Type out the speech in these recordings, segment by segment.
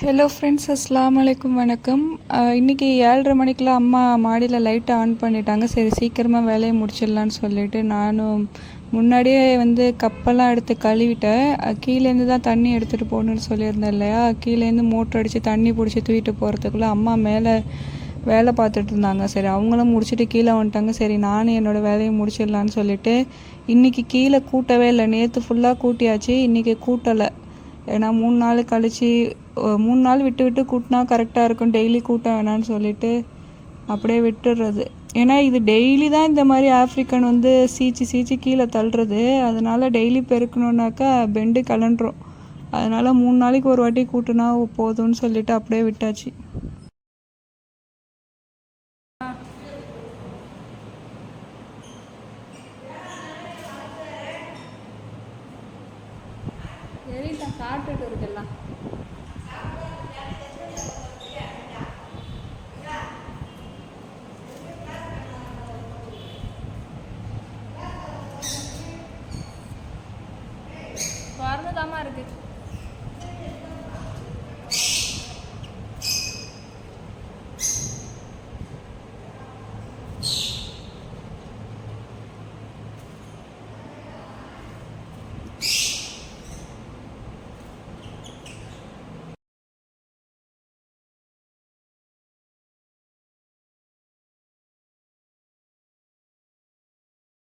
Hello friends, அஸ்ஸலாமு அலைக்கும், வணக்கம். இன்றைக்கி 7:30 மணிக்கெலாம் அம்மா மாடியில் லைட்டை ஆன் பண்ணிட்டாங்க. சரி, சீக்கிரமாக வேலையை முடிச்சிடலான்னு சொல்லிட்டு நானும் முன்னாடியே கப்பெல்லாம் எடுத்து கழுவிட்டேன். கீழேருந்து தான் தண்ணி எடுத்துகிட்டு போகணுன்னு சொல்லியிருந்தேன் இல்லையா. கீழேருந்து மோட்டர் அடித்து தண்ணி பிடிச்சி தூக்கிட்டு போகிறதுக்குள்ளே அம்மா மேலே வேலை பார்த்துட்டு இருந்தாங்க. சரி, அவங்களும் முடிச்சுட்டு கீழே வந்துட்டாங்க. சரி, நானும் என்னோடய வேலையை முடிச்சிடலான்னு சொல்லிட்டு இன்றைக்கி கீழே கூட்டவே இல்லை. நேற்று ஃபுல்லாக கூட்டியாச்சு, இன்றைக்கி கூட்டலை. ஏன்னா 3 நாள் கழித்து 3 நாள் விட்டு விட்டு கூட்டினா கரெக்டாக இருக்கும். டெய்லி கூட்ட வேணான்னு சொல்லிட்டு அப்படியே விட்டுடுறது. ஏன்னா இது டெய்லி தான் இந்த மாதிரி ஆஃப்ரிக்கன் சீச்சி சீச்சி கீழே தள்ளுறது. அதனால் டெய்லி பெருக்கணுன்னாக்கா பெண்டு கலண்டுரும். அதனால் 3 நாளைக்கு ஒரு வாட்டி கூட்டினா போதும்னு சொல்லிட்டு அப்படியே விட்டாச்சு. சாப்பிட்டுட்டு இருக்கலாம். வரதாமா இருக்கு.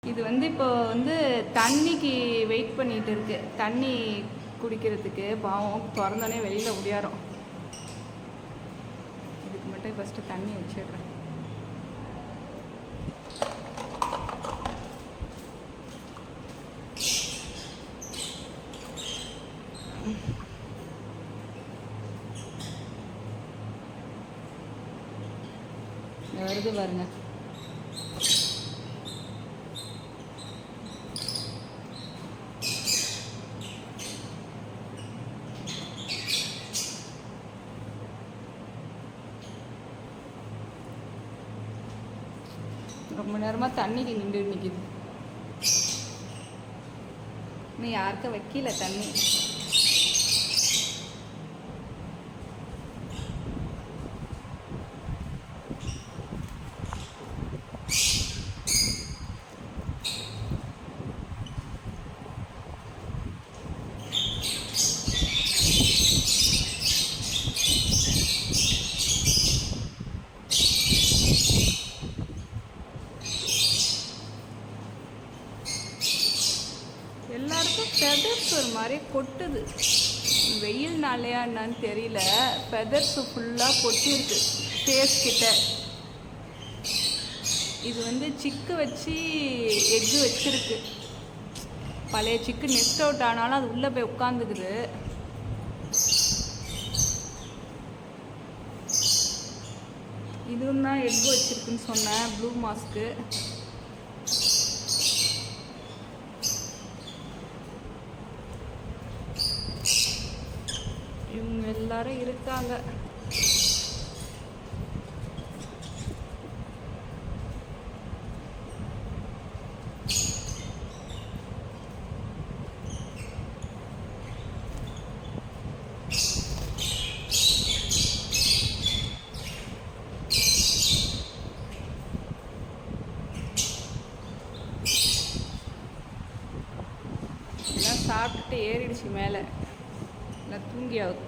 இது இப்போ தண்ணிக்கு வெயிட் பண்ணிட்டு இருக்கு. தண்ணி குடிக்கிறதுக்கு பாவம் திறந்தோடனே வெளியில் முடியாரோம். இதுக்கு மட்டும் ஃபஸ்ட்டு தண்ணி வச்சிடுறேன். வருது பாருங்க. ரொம்ப நேரமாக தண்ணிக்கு நின்று நிற்கிது. இன்னும் யாருக்கும் வைக்கல தண்ணி. எல்லாருக்கும் ஃபெதர்ஸ் ஒரு மாதிரி கொட்டுது. வெயில் நாளையா என்னன்னு தெரியல, ஃபெதர்ஸ் ஃபுல்லாக கொட்டிருக்கு ஃபேஸ் கிட்ட. இது சிக்கு வச்சு எக்கு வச்சிருக்கு. பழைய சிக்கு நெஸ்ட் அவுட் ஆனாலும் அது உள்ளே போய் உட்காந்துக்குது. இதுவும் தான் எக்கு வச்சிருக்குன்னு சொன்னேன், ப்ளூ மாஸ்க்கு. இவங்க எல்லாரும் இருக்காங்க. எல்லாம் சாப்பிட்டுட்டு ஏறிடுச்சு மேலே. இல்லை தூங்கி ஆகுது.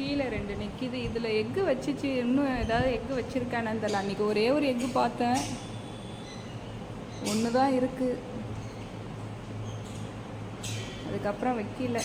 கீழே 2 நிற்கிது. இதில் எக்கு வச்சிச்சு. இன்னும் ஏதாவது எக்கு வச்சுருக்கானு தெரியல. அன்றைக்கி ஒரே ஒரு எக்கு பார்த்தேன், ஒன்று தான் இருக்குது. அதுக்கப்புறம் வைக்கல.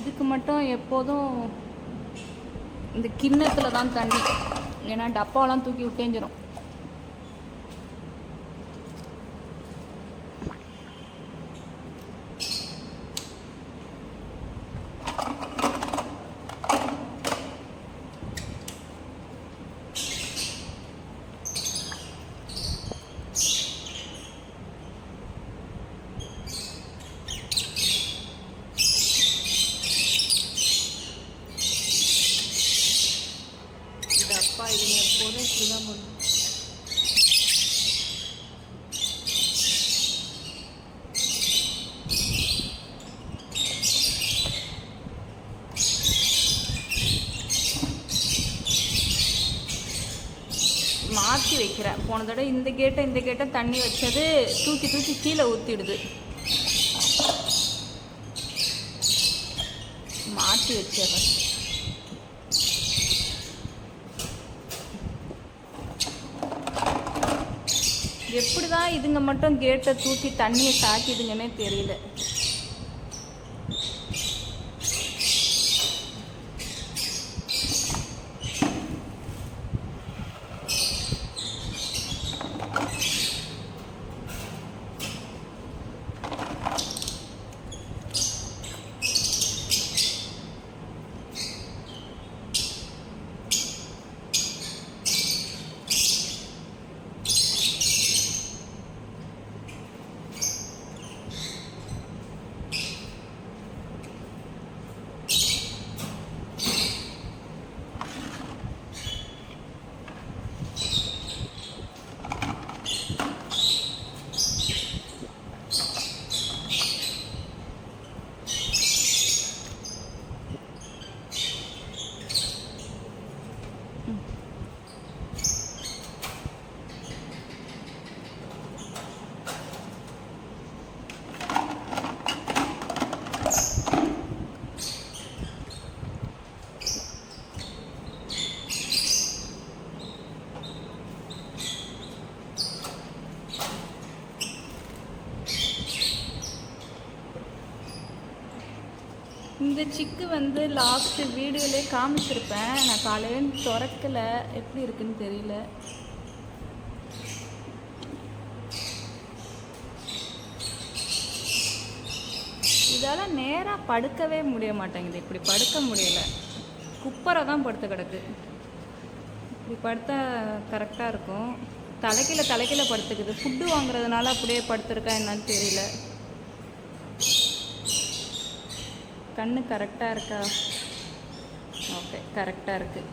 இதுக்கு மட்டும் எப்போதும் இந்த கிண்ணத்தில் தான் தண்ணி, ஏன்னா டப்பாவெலாம் தூக்கி விட்டேஞ்சிரும். டப்பா இது எப்போதும் இப்படிதான் பண்ணும். மாற்றி வைக்கிறேன். போன தடவை இந்த கேட்டை தண்ணி வச்சது தூக்கி தூக்கி கீழே ஊற்றிடுது. மாற்றி வச்சிடுறேன். எப்படி தான் இதுங்க மட்டும் கேட்டை தூக்கி தண்ணியை தாக்கிதுங்கன்னே தெரியல. இந்த சிக்கு வந்து லாஸ்ட்டு வீடியோலே காமிச்சிருப்பேன். நான் காலையில் திறக்கலை, எப்படி இருக்குன்னு தெரியல. இதால் நேராக படுக்கவே முடிய மாட்டேங்குது. இப்படி படுக்க முடியல, குப்பரை தான் படுத்து கிடக்கு. இப்படி படுத்தா கரெக்டாக இருக்கும். தலைக்கீழ படுத்துக்குது. ஃபுட்டு வாங்குறதுனால அப்படியே படுத்துருக்கா என்னன்னு தெரியல. கண்ணு கரெக்டாக இருக்கா? ஓகே, கரெக்டாக இருக்குது.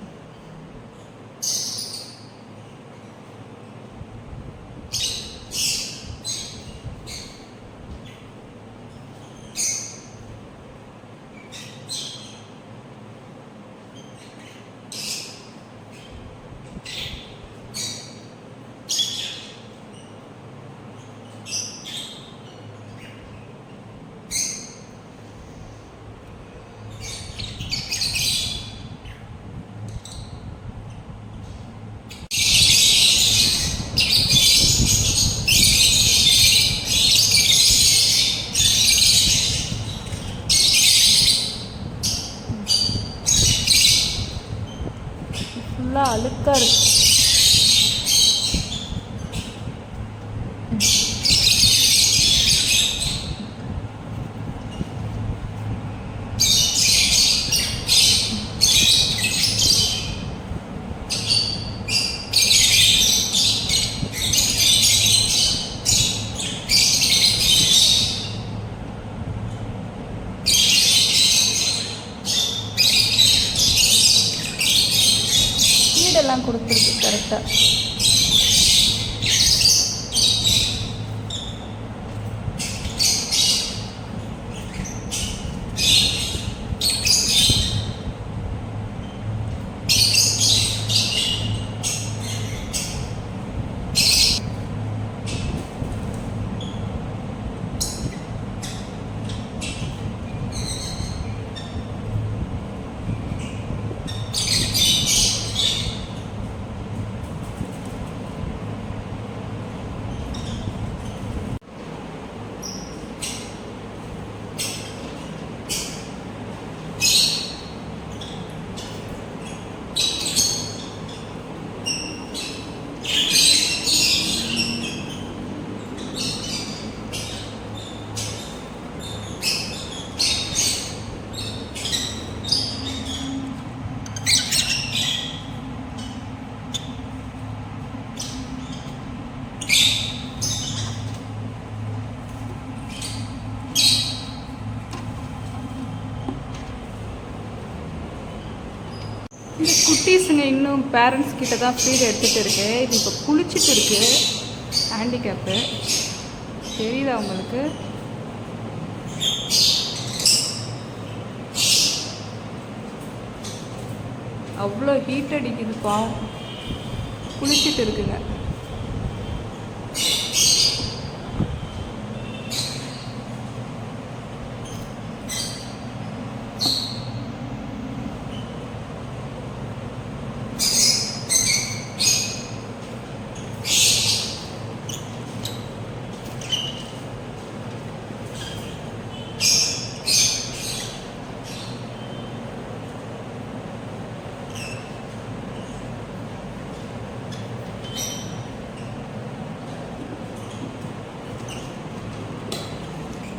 ஃபுல்லாக அழுக்காக இருக்கு. ஃபீடெல்லாம் கொடுத்துருக்கு கரெக்டாக. இந்த குட்டீஸுங்க இன்னும் பேரண்ட்ஸ் கிட்ட தான் ஃபீட் எடுத்துகிட்டு இருக்கு. இது இப்போ குளிச்சுட்டு இருக்கு. ஹேண்டிகேப்பு தெரியுதா உங்களுக்கு? அவ்வளோ ஹீட் அடிக்குது பாவம். குளிச்சுட்டு இருக்குங்க.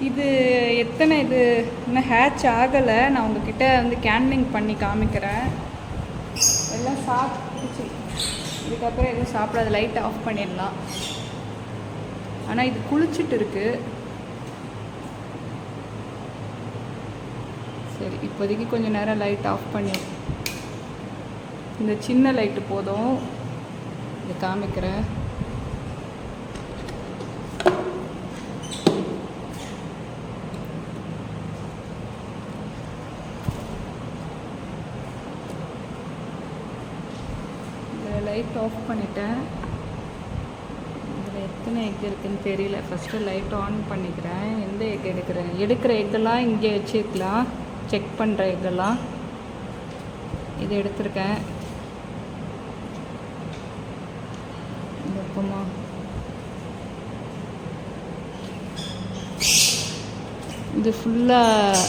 இது எத்தனை இது இன்னும் ஹேட்ச் ஆகலை. நான் உங்ககிட்ட வந்து கேன்லிங் பண்ணி காமிக்கிறேன். எல்லாம் சாப்பிட்டுச்சு. இதுக்கப்புறம் எதுவும் சாப்பிடாது. லைட் ஆஃப் பண்ணிடலாம். ஆனால் இது குளிச்சுட்டு இருக்கு. சரி, இப்போதைக்கு கொஞ்சம் நேரம் லைட் ஆஃப் பண்ணி, இந்த சின்ன லைட்டு போதும். இது காமிக்கிறேன். லைட் ஆஃப் பண்ணிட்டேன். இதில் எத்தனை எக் இருக்குதுன்னு தெரியல. ஃபஸ்ட்டு லைட் ஆன் பண்ணிக்கிறேன். எந்த எக் எடுக்கிற எக்கெல்லாம் இங்கே வச்சுக்கலாம். செக் பண்ணுற எக்கெல்லாம் இது எடுத்திருக்கேன். எப்பமா இது ஃபுல்லாக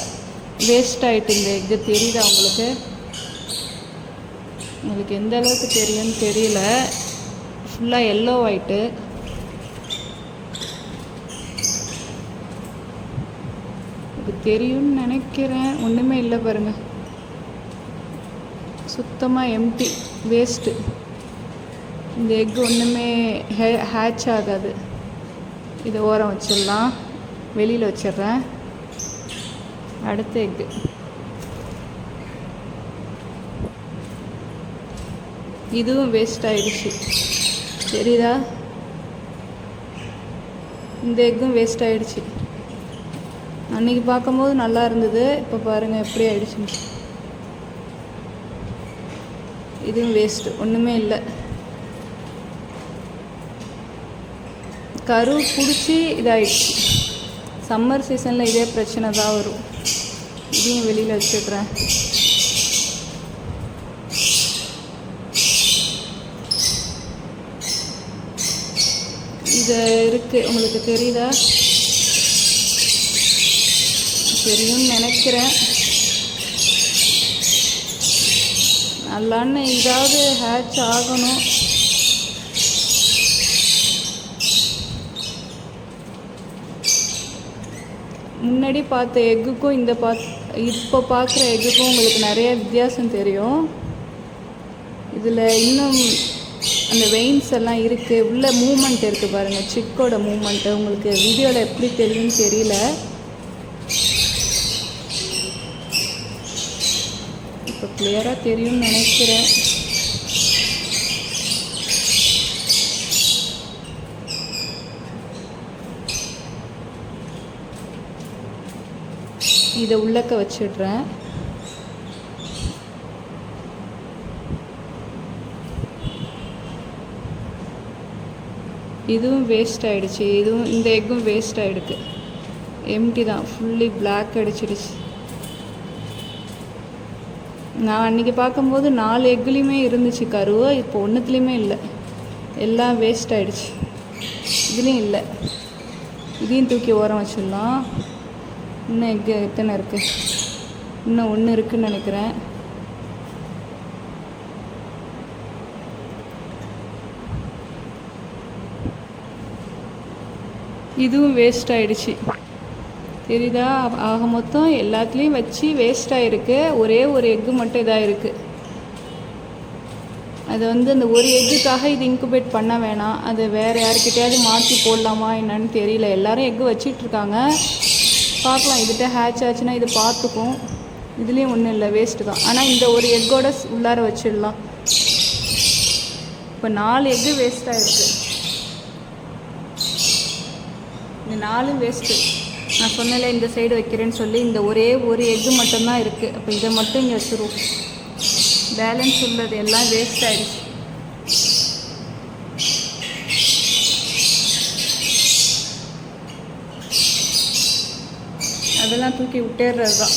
வேஸ்ட் ஆகிட்டு. இந்த எக்கு தெரியுதா உங்களுக்கு? உங்களுக்கு எந்த அளவுக்கு தெரியும்னு தெரியல. ஃபுல்லாக எல்லோ ஆயிட்டு. இது தெரியும்னு நினைக்கிறேன். ஒன்றுமே இல்லை பாருங்க. சுத்தமாக எம்டி, வேஸ்ட்டு. இந்த எக்கு ஒன்றுமே ஹேட்ச் ஆகாது. இதை ஓரம் வச்சிடலாம். வெளியில் வச்சிடுறேன். அடுத்த எக்கு இதுவும் வேஸ்ட் ஆகிடுச்சு. தெரியுதா? இந்த எக்கும் வேஸ்ட் ஆகிடுச்சு. அன்றைக்கி பார்க்கும்போது நல்லா இருந்தது. இப்போ பாருங்கள் எப்படி ஆயிடுச்சுன்னு. இதுவும் வேஸ்ட்டு, ஒன்றுமே இல்லை. கரு பிடிச்சி இதாகிடுச்சு. சம்மர் சீசனில் இதே பிரச்சனை தான் வரும். இதையும் வெளியில் வச்சுடுறேன். இது இருக்குது, உங்களுக்கு தெரியுதா? தெரியும்னு நினைக்கிறேன். நல்லான்னு இதாவது ஹேட்ச் ஆகணும். முன்னாடி பார்த்த எக்குக்கும் இப்போ பார்க்குற எக்குக்கும் உங்களுக்கு நிறைய வித்தியாசம் தெரியும். இதில் இன்னும் அந்த வெயின்ஸ் எல்லாம் இருக்குது. உள்ள மூமெண்ட் இருக்குது பாருங்கள். சிக்கோட மூமெண்ட்டு உங்களுக்கு வீடியோவில் எப்படி தெரியும்னு தெரியல. இப்போ கிளியராக தெரியும்னு நினைக்கிறேன். இதை உள்ளக்க வச்சிடுறேன். இதுவும் வேஸ்ட் ஆகிடுச்சு. இதுவும் இந்த எக்கும் வேஸ்ட் ஆகிடுக்கு. எம்டி தான், ஃபுல்லி பிளாக் அடிச்சிடுச்சு. நான் அன்றைக்கி பார்க்கும்போது 4 எக்குலேயுமே இருந்துச்சு கருவை. இப்போ ஒன்றுத்துலேயுமே இல்லை. எல்லாம் வேஸ்ட் ஆகிடுச்சு. இதுலேயும் இல்லை. இதையும் தூக்கி ஓரம் வச்சிடலாம். இன்னும் எக்கு எத்தனை இருக்குது? இன்னும் 1 இருக்குதுன்னு நினைக்கிறேன். இதுவும் வேஸ்ட் ஆகிடுச்சு. தெரியுதா? ஆக மொத்தம் எல்லாத்துலேயும் வச்சு வேஸ்ட் ஆகிருக்கு. ஒரே ஒரு எக்கு மட்டும் இதாக இருக்குது. அது வந்து அந்த ஒரு எக்குக்காக இது இன்குபேட் பண்ண வேணாம். அது வேறு யாருக்கிட்டையாவது மாற்றி போடலாமா என்னன்னு தெரியல. எல்லோரும் எக்கு வச்சிட்ருக்காங்க. பார்க்கலாம். இதுகிட்ட ஹேட்ச் ஆச்சுன்னா இது பார்த்துக்கும். இதுலேயும் ஒன்றும் இல்லை, வேஸ்ட்டு தான். ஆனால் இந்த ஒரு எக்கோட உள்ளார வச்சிடலாம். இப்போ 4 எக்கு வேஸ்ட்டாக இருக்குது. இந்த 4 வேஸ்ட்டு. நான் சொன்னல இந்த சைடு வைக்கிறேன்னு சொல்லி இந்த ஒரே ஒரு எக்கு மட்டும்தான் இருக்குது. அப்போ இதை மட்டும் இங்கே வச்சுருவோம். பேலன்ஸ் உள்ளது எல்லாம் வேஸ்ட் ஆகிடுச்சு. அதெல்லாம் தூக்கி விட்டேறது தான்.